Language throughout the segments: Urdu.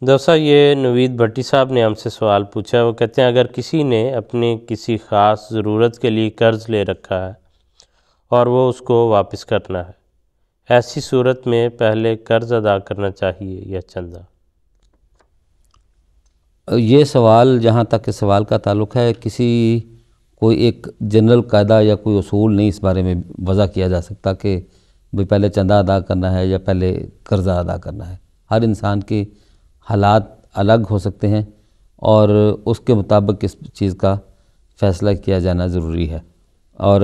دوسرا یہ نوید بھٹی صاحب نے ہم سے سوال پوچھا، وہ کہتے ہیں اگر کسی نے اپنی کسی خاص ضرورت کے لیے قرض لے رکھا ہے اور وہ اس کو واپس کرنا ہے، ایسی صورت میں پہلے قرض ادا کرنا چاہیے یا چندہ؟ یہ سوال جہاں تک کہ سوال کا تعلق ہے، کوئی ایک جنرل قاعدہ یا کوئی اصول نہیں اس بارے میں وضع کیا جا سکتا کہ بھئی پہلے چندہ ادا کرنا ہے یا پہلے قرضہ ادا کرنا ہے۔ ہر انسان کے حالات الگ ہو سکتے ہیں اور اس کے مطابق اس چیز کا فیصلہ کیا جانا ضروری ہے، اور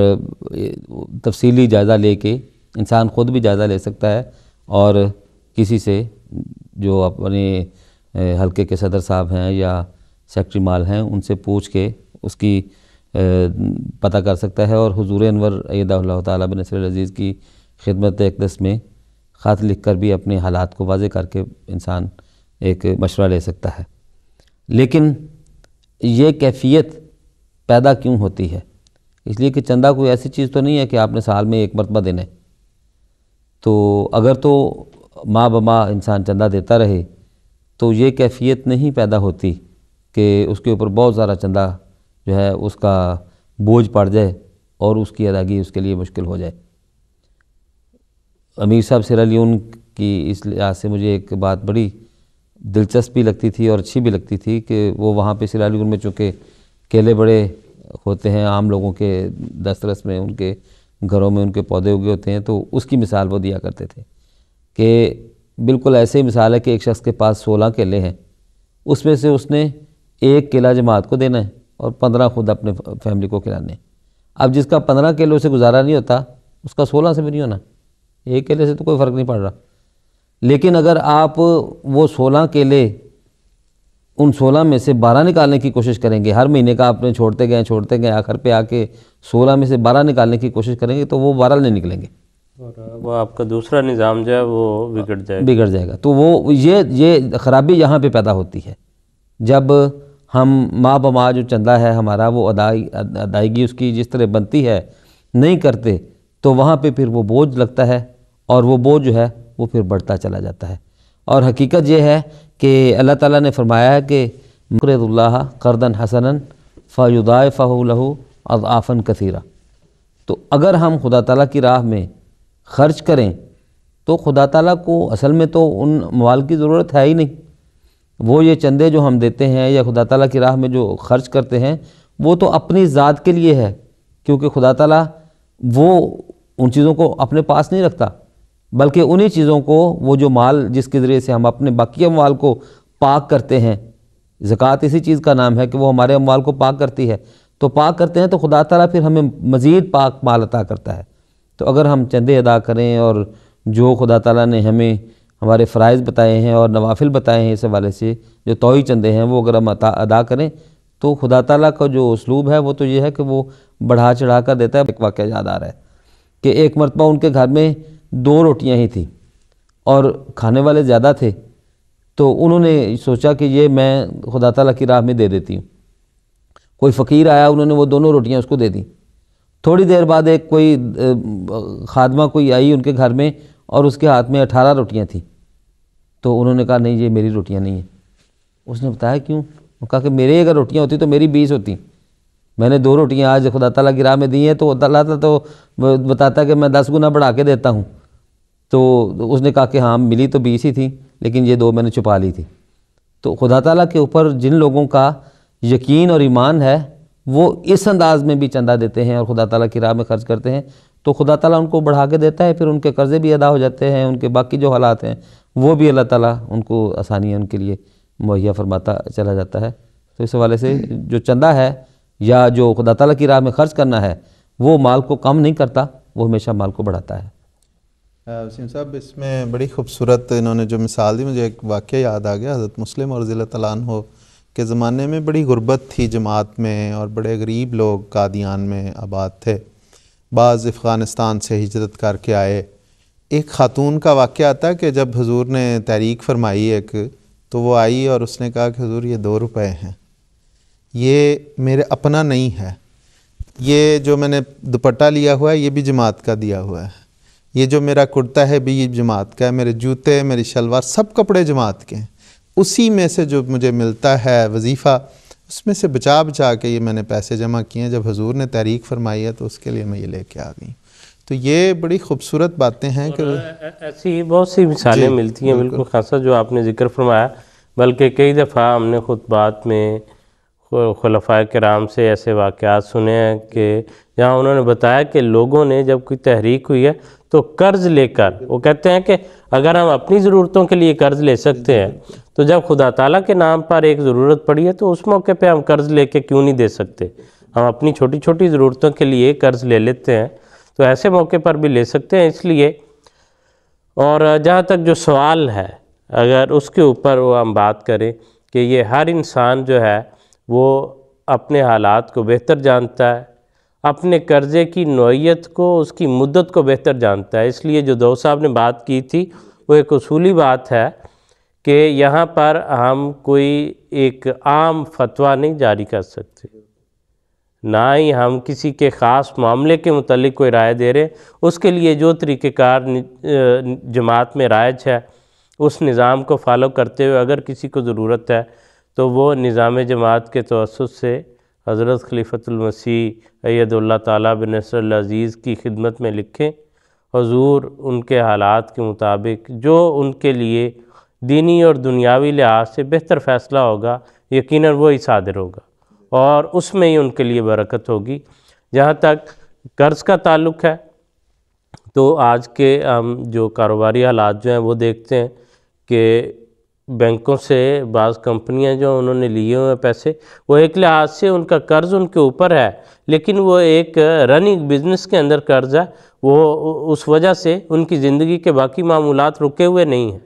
تفصیلی جائزہ لے کے انسان خود بھی جائزہ لے سکتا ہے اور کسی سے جو اپنے حلقے کے صدر صاحب ہیں یا سیکٹری مال ہیں ان سے پوچھ کے اس کی پتہ کر سکتا ہے، اور حضور انور ایدہ اللہ تعالیٰ بنصر العزیز کی خدمت اقدس میں خط لکھ کر بھی اپنے حالات کو واضح کر کے انسان ایک مشورہ لے سکتا ہے۔ لیکن یہ کیفیت پیدا کیوں ہوتی ہے؟ اس لیے کہ چندہ کوئی ایسی چیز تو نہیں ہے کہ آپ نے سال میں ایک مرتبہ دینا ہے۔ تو اگر تو ماہ بماہ انسان چندہ دیتا رہے تو یہ کیفیت نہیں پیدا ہوتی کہ اس کے اوپر بہت سارا چندہ جو ہے اس کا بوجھ پڑ جائے اور اس کی ادائیگی اس کے لیے مشکل ہو جائے۔ امیر صاحب سیرا لیون کی اس لحاظ سے مجھے ایک بات بڑی دلچسپ بھی لگتی تھی اور اچھی بھی لگتی تھی کہ وہ وہاں پہ سیرا لیون میں چونکہ کیلے بڑے ہوتے ہیں عام لوگوں کے دسترس میں، ان کے گھروں میں ان کے پودے اگے ہوتے ہیں، تو اس کی مثال وہ دیا کرتے تھے کہ بالکل ایسے ہی مثال ہے کہ ایک شخص کے پاس 16 کیلے ہیں، اس میں سے اس نے 1 کیلا جماعت کو دینا ہے اور 15 خود اپنے فیملی کو کھلانے ہیں۔ اب جس کا 15 کیلوں سے گزارا نہیں ہوتا اس کا 16 سے بھی نہیں ہونا، 1 کیلے سے تو کوئی فرق نہیں پڑ رہا۔ لیکن اگر آپ وہ 16 کیلے ان 16 میں سے 12 نکالنے کی کوشش کریں گے، ہر مہینے کا آپ نے چھوڑتے گئے آخر پہ آ کے 16 میں سے 12 نکالنے کی کوشش کریں گے تو وہ 12 نہیں نکلیں گے، اور وہ آپ کا دوسرا نظام جو ہے وہ بگڑ جائے گا۔ تو وہ یہ خرابی یہاں پہ پیدا ہوتی ہے جب ہم ماہ بماہ جو چندہ ہے ہمارا وہ ادائیگی اس کی جس طرح بنتی ہے نہیں کرتے، تو وہاں پہ پھر وہ بوجھ لگتا ہے اور وہ بوجھ جو ہے وہ پھر بڑھتا چلا جاتا ہے۔ اور حقیقت یہ ہے کہ اللہ تعالیٰ نے فرمایا ہے کہ مقرض اللہ قرضا حسنا فیضاعفہ لہ اضعافا کثیرہ۔ تو اگر ہم خدا تعالیٰ کی راہ میں خرچ کریں تو خدا تعالیٰ کو اصل میں تو ان اموال کی ضرورت ہے ہی نہیں۔ وہ یہ چندے جو ہم دیتے ہیں یا خدا تعالیٰ کی راہ میں جو خرچ کرتے ہیں وہ تو اپنی ذات کے لیے ہے، کیونکہ خدا تعالیٰ وہ ان چیزوں کو اپنے پاس نہیں رکھتا، بلکہ انہی چیزوں کو وہ جو مال جس کے ذریعے سے ہم اپنے باقی اموال کو پاک کرتے ہیں، زکوٰۃ اسی چیز کا نام ہے کہ وہ ہمارے اموال کو پاک کرتی ہے، تو پاک کرتے ہیں تو خدا تعالیٰ پھر ہمیں مزید پاک مال عطا کرتا ہے۔ تو اگر ہم چندے ادا کریں اور جو خدا تعالیٰ نے ہمیں ہمارے فرائض بتائے ہیں اور نوافل بتائے ہیں اس حوالے سے جو طوعی چندے ہیں وہ اگر ہم ادا کریں تو خدا تعالیٰ کا جو اسلوب ہے وہ تو یہ ہے کہ وہ بڑھا چڑھا کر دیتا ہے۔ ایک واقعہ یاد آ رہا ہے کہ ایک مرتبہ ان کے گھر میں 2 روٹیاں ہی تھیں اور کھانے والے زیادہ تھے، تو انہوں نے سوچا کہ یہ میں خدا تعالیٰ کی راہ میں دے دیتی ہوں۔ کوئی فقیر آیا، انہوں نے وہ دونوں روٹیاں اس کو دے دیں۔ تھوڑی دیر بعد ایک کوئی خادمہ کوئی آئی ان کے گھر میں اور اس کے ہاتھ میں 18 روٹیاں تھیں، تو انہوں نے کہا نہیں یہ میری روٹیاں نہیں ہیں۔ اس نے بتایا کیوں؟ وہ کہا کہ میرے اگر روٹیاں ہوتی تو میری 20 ہوتی، میں نے 2 روٹیاں آج خدا تعالیٰ کی راہ میں دی ہیں تو اللہ تعالیٰ تو بتاتا کہ میں 10 گنا بڑھا کے دیتا ہوں۔ تو اس نے کہا کہ ہاں ملی تو 20 ہی تھیں لیکن یہ 2 میں نے چھپا لی تھی۔ تو خدا تعالیٰ کے اوپر جن لوگوں کا یقین اور ایمان ہے وہ اس انداز میں بھی چندہ دیتے ہیں اور خدا تعالیٰ کی راہ میں خرچ کرتے ہیں تو خدا تعالیٰ ان کو بڑھا کے دیتا ہے، پھر ان کے قرضے بھی ادا ہو جاتے ہیں، ان کے باقی جو حالات ہیں وہ بھی اللہ تعالیٰ ان کو آسانیاں ان کے لیے مہیا فرماتا چلا جاتا ہے۔ تو اس حوالے سے جو چندہ ہے یا جو خدا تعالیٰ کی راہ میں خرچ کرنا ہے وہ مال کو کم نہیں کرتا، وہ ہمیشہ مال کو بڑھاتا ہے۔ وسیم صاحب اس میں بڑی خوبصورت انہوں نے جو مثال دی، مجھے ایک واقعہ یاد آ گیا حضرت مسلم اور رضی اللہ تعالیٰ عنہ کے زمانے میں بڑی غربت تھی جماعت میں اور بڑے غریب لوگ قادیان میں آباد تھے، بعض افغانستان سے ہجرت کر کے آئے۔ ایک خاتون کا واقعہ آتا ہے کہ جب حضور نے تحریک فرمائی ایک، تو وہ آئی اور اس نے کہا کہ حضور یہ 2 روپے ہیں، یہ میرے اپنا نہیں ہے، یہ جو میں نے دوپٹہ لیا ہوا ہے یہ بھی جماعت کا دیا ہوا ہے، یہ جو میرا کرتا ہے بھی یہ جماعت کا ہے، میرے جوتے میری شلوار سب کپڑے جماعت کے ہیں، اسی میں سے جو مجھے ملتا ہے وظیفہ، اس میں سے بچا بچا کے یہ میں نے پیسے جمع کیے ہیں. جب حضور نے تحریک فرمائی ہے تو اس کے لیے میں یہ لے کے آ گئی. تو یہ بڑی خوبصورت باتیں ہیں کہ ایسی بہت سی مثالیں ملتی ہیں. بالکل خاصا جو آپ نے ذکر فرمایا، بلکہ کئی دفعہ ہم نے خطبات میں خلفائے کرام سے ایسے واقعات سنے ہیں کہ جہاں انہوں نے بتایا کہ لوگوں نے جب کوئی تحریک ہوئی ہے تو قرض لے کر، وہ کہتے ہیں کہ اگر ہم اپنی ضرورتوں کے لیے قرض لے سکتے ہیں تو جب خدا تعالیٰ کے نام پر ایک ضرورت پڑی ہے تو اس موقع پہ ہم قرض لے کے کیوں نہیں دے سکتے؟ ہم اپنی چھوٹی چھوٹی ضرورتوں کے لیے قرض لے لیتے ہیں تو ایسے موقع پر بھی لے سکتے ہیں. اس لیے اور جہاں تک جو سوال ہے اگر اس کے اوپر وہ ہم بات کریں کہ یہ ہر انسان جو ہے وہ اپنے حالات کو بہتر جانتا ہے، اپنے قرضے کی نوعیت کو، اس کی مدت کو بہتر جانتا ہے. اس لیے جو دو صاحب نے بات کی تھی وہ ایک اصولی بات ہے کہ یہاں پر ہم کوئی ایک عام فتویٰ نہیں جاری کر سکتے، نہ ہی ہم کسی کے خاص معاملے کے متعلق کوئی رائے دے رہے. اس کے لیے جو طریقہ کار جماعت میں رائج ہے اس نظام کو فالو کرتے ہوئے اگر کسی کو ضرورت ہے تو وہ نظام جماعت کے توسط سے حضرت خلیفۃ المسیح اید اللہ تعالیٰ بنصر العزیز کی خدمت میں لکھیں. حضور ان کے حالات کے مطابق جو ان کے لیے دینی اور دنیاوی لحاظ سے بہتر فیصلہ ہوگا یقیناً وہی صادر ہوگا اور اس میں ہی ان کے لیے برکت ہوگی. جہاں تک قرض کا تعلق ہے تو آج کے ہم جو کاروباری حالات جو ہیں وہ دیکھتے ہیں کہ بینکوں سے بعض کمپنیاں جو انہوں نے لیے ہوئے پیسے، وہ ایک لحاظ سے ان کا قرض ان کے اوپر ہے لیکن وہ ایک رننگ بزنس کے اندر قرض ہے، وہ اس وجہ سے ان کی زندگی کے باقی معمولات رکے ہوئے نہیں ہیں.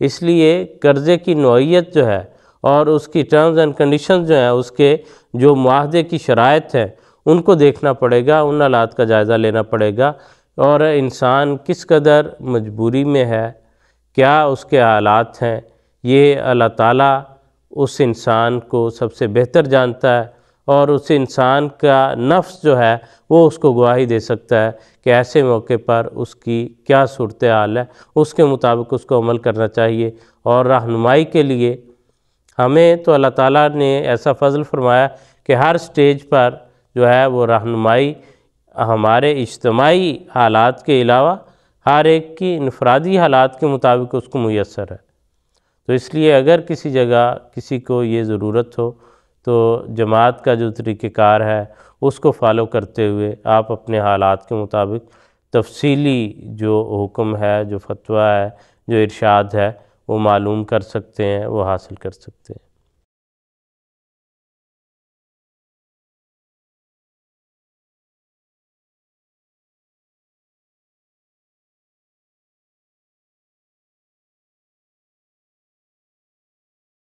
اس لیے قرضے کی نوعیت جو ہے اور اس کی ٹرمز اینڈ کنڈیشنز جو ہیں، اس کے جو معاہدے کی شرائط ہیں ان کو دیکھنا پڑے گا، ان حالات کا جائزہ لینا پڑے گا اور انسان کس قدر مجبوری میں ہے، کیا اس کے حالات ہیں، یہ اللہ تعالیٰ اس انسان کو سب سے بہتر جانتا ہے اور اس انسان کا نفس جو ہے وہ اس کو گواہی دے سکتا ہے کہ ایسے موقع پر اس کی کیا صورتحال ہے، اس کے مطابق اس کو عمل کرنا چاہیے. اور رہنمائی کے لیے ہمیں تو اللہ تعالیٰ نے ایسا فضل فرمایا کہ ہر سٹیج پر جو ہے وہ رہنمائی ہمارے اجتماعی حالات کے علاوہ ہر ایک کی انفرادی حالات کے مطابق اس کو میسر ہے. تو اس لیے اگر کسی جگہ کسی کو یہ ضرورت ہو تو جماعت کا جو طریقہ کار ہے اس کو فالو کرتے ہوئے آپ اپنے حالات کے مطابق تفصیلی جو حکم ہے، جو فتویٰ ہے، جو ارشاد ہے وہ معلوم کر سکتے ہیں، وہ حاصل کر سکتے ہیں.